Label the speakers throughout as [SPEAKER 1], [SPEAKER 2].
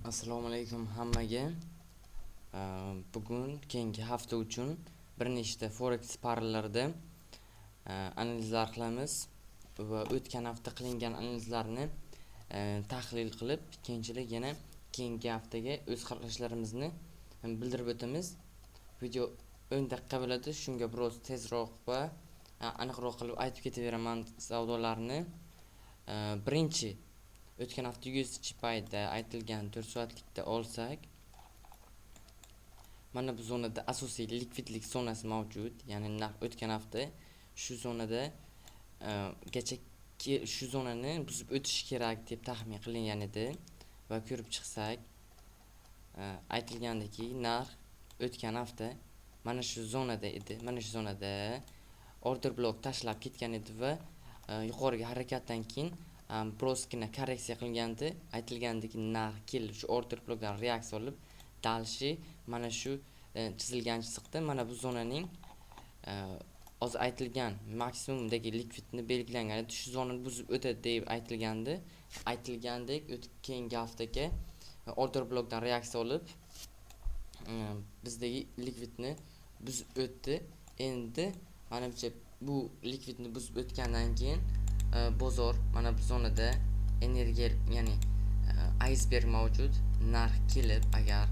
[SPEAKER 1] Assalomu alaykum hammaga. Bugun keyingi hafta uchun bir nechta forex paralarida analizlar qilamiz va o'tgan hafta qilingan analizlarni tahlil qilib, keyinchalik yana keyingi haftaga o'z qarashlarimizni bildirib o'tamiz. Video 10 daqiqa bo'ladi, shunga biroz tezroq va aniqroq qilib aytib ketaveraman savdolarni. Birinchi o'tgan hafta USD payda aytilgan 4 soatlikda olsak, mana bu zonada asosiy likvidlik zonasi mavjud. Ya'ni o'tgan hafta shu zonada gacha shu zonani buzib o'tish kerak deb taxmin qilingan edi va ko'rib chiqsak, aytilgandiki, narx o'tgan hafta mana shu zonada edi. Mana shu zonada order blok tashlab ketgan edi va yuqoriga harakatdan keyin birozgina korreksiya qilgandi. Aytilgandiki, narx kelib shu order blokdan reaksiya olib dalshi mana shu chizilgan chiziqda mana bu zonaning hozir aytilgan maksimumdagi likvidni belgilangan edi. Shu zonani buzib o'tadi deb aytilgandi. Aytilgandek keyingi haftaga order blokdan reaksiya olib bizdagi likvidni buzib o'tdi. Endi menimcha bu likvidni buzib o'tgandan keyin bozor mana bu zonada energiya, ya'ni iceberg mavjud. Narx kelib agar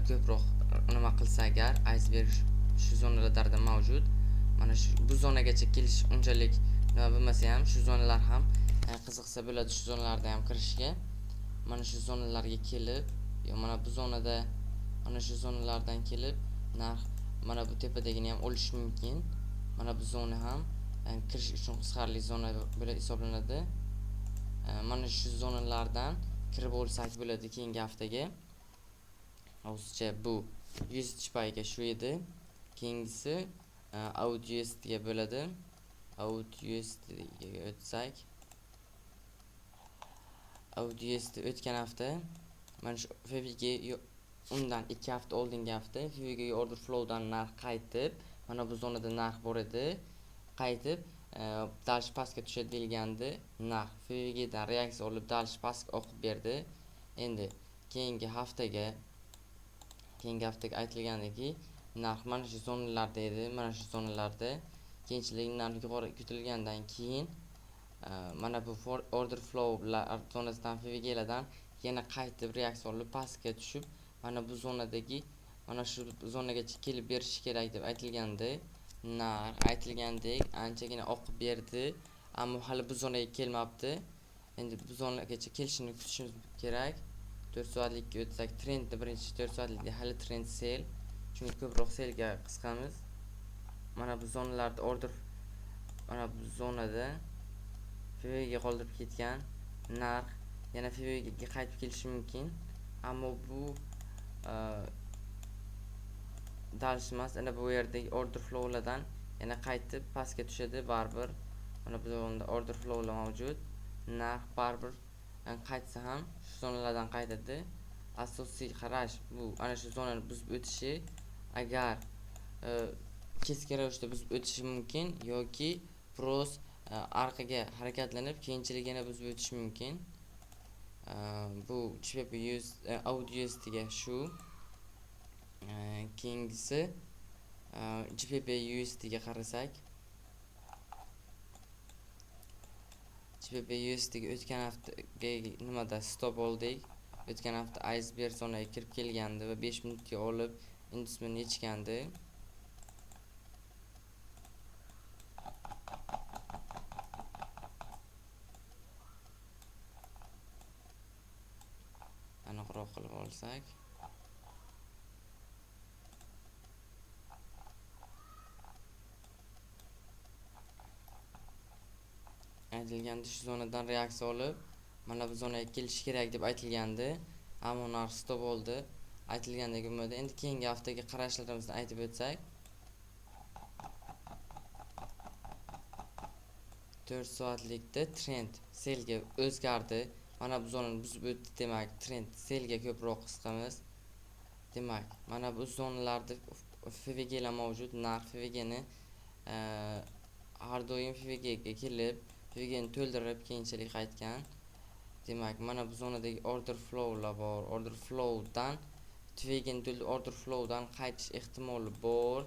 [SPEAKER 1] ko'proq nima qilsa, agar iceberg shu zonalarda mavjud, mana shu bu zonagacha kelish unchalik nima bo'lmasa ham, shu zonalar ham qiziqsa bo'ladi, shu zonalarda ham kirishga. Mana shu zonalarga kelib, mana bu zonada, mana shu zonalardan kelib narx mana bu tepadagini ham olish mumkin. Mana bu zona ham kirish uchun qiziqarli zona bo'lib hisoblanadi. Mana shu zonalardan kirib olsak bo'ladi keyingi haftaga. Hozircha bu USD payga shu edi. Keyingisi AUD USD ga bo'ladi. AUD USD ga o'tsak, AUD USD o'tgan hafta mana shu FVG undan 2 hafta oldingi hafta FVG order flowdan narx qaytib, mana bu zonada narx bor edi. Qaytib dalsh pastga tushadi deyilgandi. Narx FVG dan reaksiya olib dalsh pastga oqib berdi. Endi keyingi haftaga aytilgandiki, narx mana shu zonalarda edi. Mana shu zonalarda keyinchalik narx yuqori ko'tarilgandan keyin mana bu order flow zonasidan FVG lardan yana qaytib reaksiya olib pastga tushib, mana bu zonadagi mana shu zonagacha kelib berishi kerak deb aytilgandi. Narx aytilgandek anchagina oqib berdi, ammo hali bu zonaga kelmabdi. Endi bu zonagacha kelishini kutishimiz kerak. 4 soatlikka o'tsak, trendni birinchi 4 soatlikda hali trend sell, chunki ko'proq sellga qisqamiz. Mana bu zonalarda order, mana bu zonada FVG ga qoldirib ketgan narx yana FVG ga qaytib kelishi mumkin, ammo bu dalsh emas. Ana bu yerdagi order flowlardan yana qaytib pastga tushadi baribir. Mana bu zonada order flowlar mavjud. Narx baribir qaytsa ham shu zonalardan qaytadi. Asosiy qarash bu ana shu zonani buzib o'tishi. Agar keskin ravishda buzib o'tishi mumkin yoki biroz orqaga harakatlanib keyinchalik yana buzib o'tishi mumkin. Bu GBP AUD USD ga shu. Keyingisi GBP USD ga qarasak, GBP USD ga o'tgan haftaga nimada stop oldik. O'tgan hafta iceberg zonaga kirib kelgandi va 5 minutga olib indusmeni yechgandi. Aniqroq qilib olsak, aytilgandi shu zonadan reaksiya olib mana bu zonaga kelishi kerak deb aytilgandi, ammo narx stop oldi. Aytilgandek bo'lmadi. Endi keyingi haftaga qarashlarimizni aytib o'tsak, 4 soatlikda trend sellga o'zgardi. Mana bu zonani buzib o'tdi, demak trend sellga ko'proq qisqamiz. Demak, mana bu zonalarda FVG lar mavjud. Narx FVG ni har doim FVG ga kelib, FVG ni to'ldirib keyinchalik qaytgan. Demak, mana bu zonadagi order flow'lar bor. Order flow'dan tug'ilgan order flow'dan qaytish ehtimoli bor.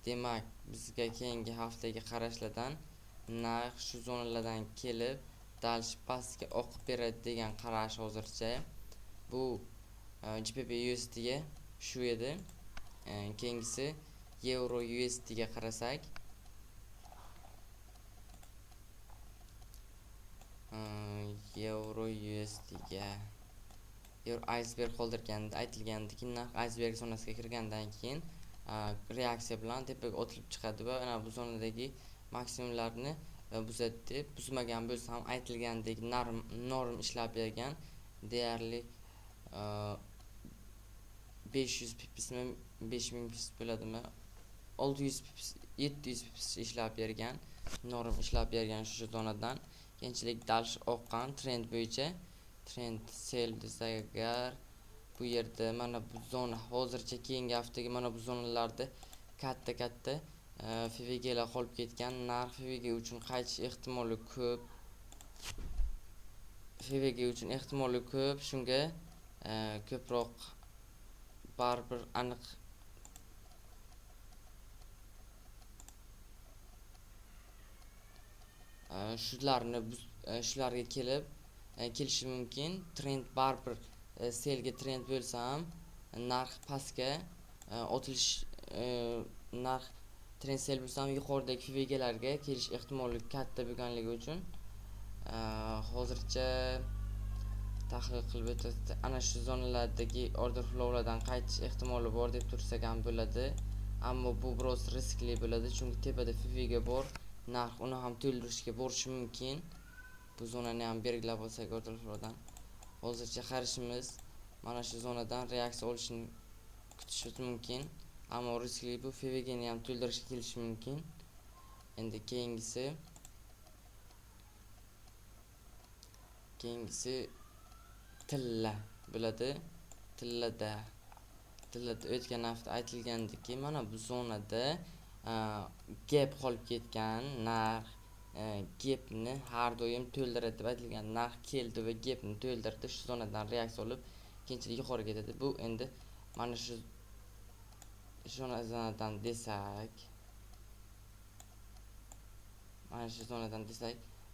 [SPEAKER 1] Demak, bizga keyingi haftaga qarashlardan narx shu zonalardan kelib dalish pastga oqib beradi degan qarash hozircha. Bu GBP USD ga shu edi. Keyingisi Euro USD ga qarasak, Euro USD ga iceberg qoldirganda aytilgandiki, narx iceberg zonasiga kirgandan keyin reaksiya bilan tepaga otilib chiqadi va ana bu zonadagi maksimumlarni buzadi deb buzmagan bo'lsa ham aytilgandek norm ishlab bergan. Deyarli 500 pipsmi 5000 pips bo'ladimi, 600 pips 700 pips ishlab bergan, norm ishlab bergan shu zonadan. Keyinchalik dalish oqqan trend bo'yicha, trend sell desak agar, bu yerda mana bu zona hozircha keyingi haftaga mana bu zonalarda katta FVG lar qolib ketgan. Narx FVG uchun qaytish ehtimoli ko'p. FVG uchun ehtimoli ko'p, shunga ko'proq baribir aniq shularga kelib kelishi mumkin. Trend baribir selga trend bo'lsa ham narx pastga otilish, narx trend sel bo'lsa ham yuqoridagi FVG larga kelish ehtimoli katta bo'lganligi uchun hozircha tahlil qilib o'tadi. Ana shu zonalardagi order flow'lardan qaytish ehtimoli bor deb tursak ham bo'ladi, ammo bu biroz riskli bo'ladi, chunki tepada FVG bor, narx uni ham to'ldirishga borishi mumkin. Bu zonani ham belgilab olsak order flow'dan hozircha qarashimiz mana shu zonadan reaksiya olishini kutish mumkin, ammo riskli. Bu FVG ni ham to'ldirishga kelishi mumkin. Endi keyingisi tilla bo'ladi. Tillada o'tgan hafta aytilgandiki, mana bu zonada gap qolib ketgan, narx gapni har doim to'ldiradi deb aytilgan. Narx keldi va gapni to'ldirdi, shu zonadan reaksiya olib keyinchalik yuqoriga ketadi. Bu endi mana shu zonadan desak,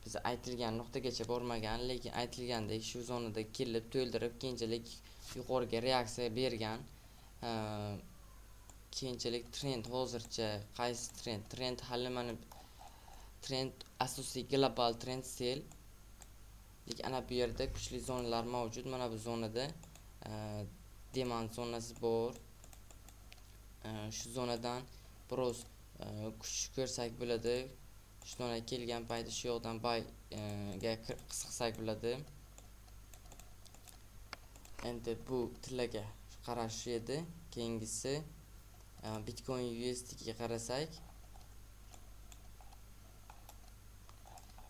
[SPEAKER 1] biz aytilgan nuqtagacha bormagan, lekin aytilgandek shu zonada kelib to'ldirib keyinchalik yuqoriga reaksiya bergan. Keyinchalik trend hozircha qaysi trend hali mana trend asosiy global trend sell. Lekin ana bu yerda kuchli zonalar mavjud. Mana bu zonada demand zonasi bor. Shu zonadan biroz kuch ko'rsak bo'ladi. Shu zonaga kelgan payti shu yoqdan buyga qisqsak bo'ladi. Endi bu tillaga qarash edi. Keyingisi Bitcoin USD ga qarasak,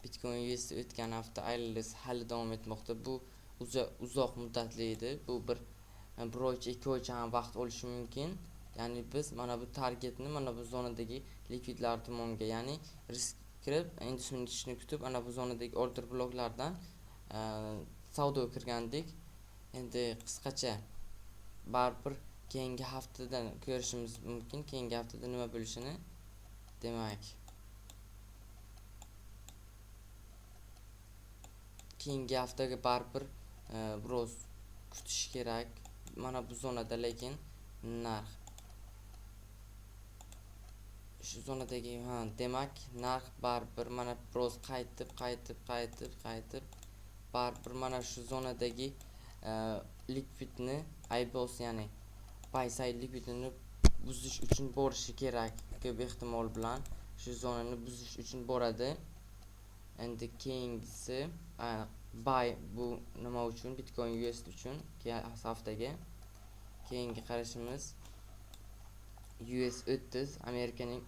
[SPEAKER 1] Bitcoin USD o'tgan hafta aylanish hali davom etmoqda. Bu uzoq muddatli edi. Bu bir oycha 2 oycha ham vaqt olishi mumkin. Ya'ni biz mana bu targetni mana bu zonadagi likvidlar tomonga, ya'ni risk kirib industrial tushishni kutib ana bu zonadagi order bloklardan savdo kirgandik. Endi qisqacha baribir keyingi haftadan ko'rishimiz mumkin, keyingi haftada nima bo'lishini. Demak, keyingi haftaga baribir biroz kutish kerak mana bu zonada, lekin narx shu zonadagi demak narx baribir mana biroz qaytib baribir mana shu zonadagi likvidni IBOS, ya'ni buy side likvidini buzish uchun borishi kerak. Ko'p ehtimol bilan shu zonani buzish uchun boradi. Endi keyingisi buy, bu nima uchun? Bitcoin USD uchun haftaga. Keyingi qarashimiz US 30 Amerikaning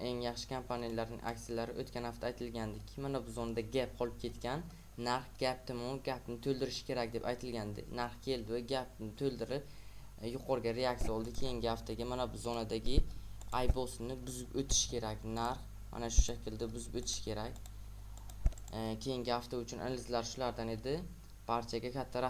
[SPEAKER 1] eng yaxshi kompaniyalarining aksiyalari o'tgan hafta aytilgandiki, mana bu zonada gap qolib ketgan. Narx gapni to'ldirishi kerak deb aytilgandi. Narx keldi va gapni to'ldirib yuqoriga reaksiya oldi. Keyingi haftaga mana bu zonadagi IBOS ni buzib o'tish kerak. Narx mana shu shaklda buzib o'tish kerak. keyingi hafta uchun analizlar shulardan edi. Barchaga katta rahmat.